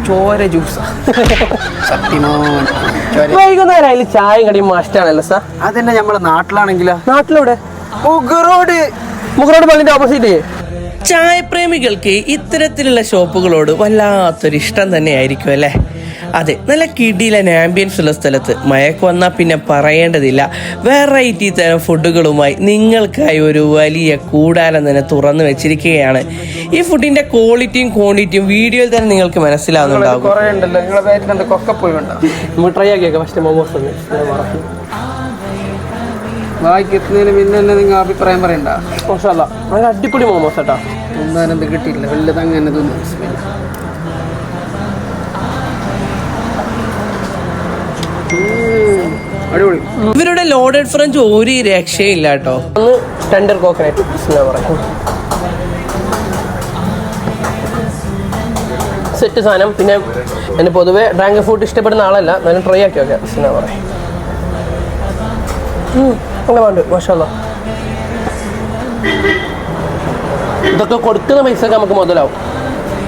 ചോര ജ്യൂസ്. വൈകുന്നേരം അതിൽ ചായയും കടിയും മസ്റ്റാണല്ലോ സാർ. അതന്നെ നമ്മളെ നാട്ടിലാണെങ്കിലോ? നാട്ടിലൂടെ മുഗറോഡ് പള്ളിന്റെ ഓപ്പോസിറ്റ്. ചായപ്രേമികൾക്ക് ഇത്തരത്തിലുള്ള ഷോപ്പുകളോട് വല്ലാത്തൊരിഷ്ടം തന്നെയായിരിക്കും അല്ലേ? അതെ, നല്ല കിടിലൻ ആംബിയൻസ് ഉള്ള സ്ഥലത്ത് മഴയ്ക്ക് വന്നാൽ പിന്നെ പറയേണ്ടതില്ല. വെറൈറ്റി തരം ഫുഡുകളുമായി നിങ്ങൾക്കായി ഒരു വലിയ കൂടാരം തന്നെ തുറന്നു വെച്ചിരിക്കുകയാണ്. ഈ ഫുഡിന്റെ ക്വാളിറ്റിയും ക്വാണ്ടിറ്റിയും വീഡിയോയിൽ തന്നെ നിങ്ങൾക്ക് മനസ്സിലാവുന്നുണ്ടാവും. നമുക്ക് ട്രൈ ആക്കിയേക്കാം. ഫസ്റ്റ് മോമോസ് ബാക്കി എത്തുന്നതിന് പിന്നെ തന്നെ നിങ്ങൾ അഭിപ്രായം പറയണ്ട. നല്ല അടിപൊളി മോമോസ് കേട്ടോ. ഒന്നും എന്ത് കിട്ടിയില്ല, വലുത് അങ്ങനെ തോന്നുന്നു. അടിപൊളി. ഇവരുടെ ലോഡഡ് ഫ്രഞ്ച് ഒരു രക്ഷയില്ല കേട്ടോ. ഒന്ന് ടെൻഡർ കോക്കനട്ട് സെറ്റ് സാധനം. പിന്നെ എന്നെ പൊതുവെ ഡ്രാഗൺ ഫ്രൂട്ട് ഇഷ്ടപ്പെടുന്ന ആളല്ല, എന്നാലും ട്രൈ ആക്കി നോക്കാം. അങ്ങനെ വേണ്ട മാഷാല്ലാ. ഇതൊക്കെ കൊടുക്കുന്ന പൈസക്ക് നമുക്ക് മുതലാവും.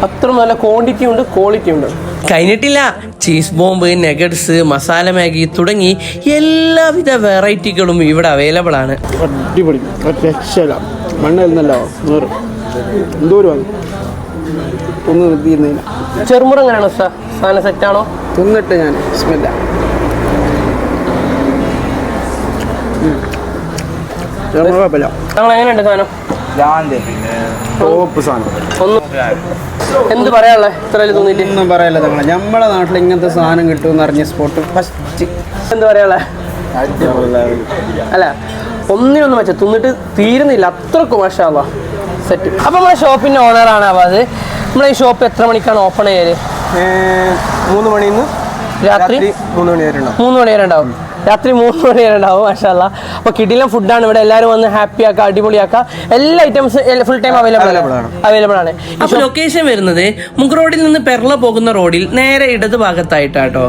അത്ര നല്ല ക്വാണ്ടിറ്റി ഉണ്ട്, ക്വാളിറ്റി ഉണ്ട്. കഴിഞ്ഞിട്ടില്ല, cheese bomb, nuggets, masala Maggi തുടങ്ങി എല്ലാവിധ വെറൈറ്റികളും ഇവിടെ അവൈലബിൾ ആണ്. അടിപൊളി, രക്ഷയില്ല. മണ്ണല്ലോ എന്തോരം ഒന്ന് നിർത്തിയിരുന്നില്ല. ചെറുമുറ എങ്ങനെയാണോ സാർ? സാധനം സെറ്റാണോ? തിന്നിട്ട് ഞാൻ സ്മെല്ല. കുഴപ്പമില്ല. ഞങ്ങൾ എങ്ങനെയുണ്ട് സാധനം? ടോപ്പ് സാധനം. എന്ത് പറയാനുള്ള ഇത്രയും തോന്നിയിട്ട്? ഒന്നും പറയാല്ല. നമ്മളെ നാട്ടിൽ ഇങ്ങനത്തെ സാധനം കിട്ടുമെന്ന് അറിഞ്ഞ സ്പോട്ട് ഫസ്റ്റ്. എന്ത് പറയാനുള്ള? അല്ല, ഒന്നിനൊന്നും വെച്ചാൽ തിന്നിട്ട് തീരുന്നില്ല, അത്രക്കും മാഷാല്ലാ സെറ്റ്. അപ്പം നമ്മളെ ഷോപ്പിൻ്റെ ഓണറാണ് അവാദ്. നമ്മളെ ഈ ഷോപ്പ് എത്ര മണിക്കാണ് ഓപ്പൺ ചെയ്യല്? 3 മണിയിൽ നിന്ന് രാത്രി 3 മണി വരെ ഉണ്ടാവും. 3 മണി വരെ ഉണ്ടാവും. രാത്രി 3 മണി വരെ ഉണ്ടാവും. മാഷാല്ലാ. അപ്പോൾ കിടിലൻ ഫുഡാണ് ഇവിടെ. എല്ലാവരും വന്ന് ഹാപ്പി ആക്കുക, അടിപൊളിയാക്കുക. എല്ലാ ഐറ്റംസ് ഫുൾ ടൈം അവൈലബിൾ ആണ്. അപ്പോൾ ലൊക്കേഷൻ വരുന്നത് മുഗ് റോഡിൽ നിന്ന് പെർള പോകുന്ന റോഡിൽ നേരെ ഇടത് ഭാഗത്തായിട്ടാട്ടോ.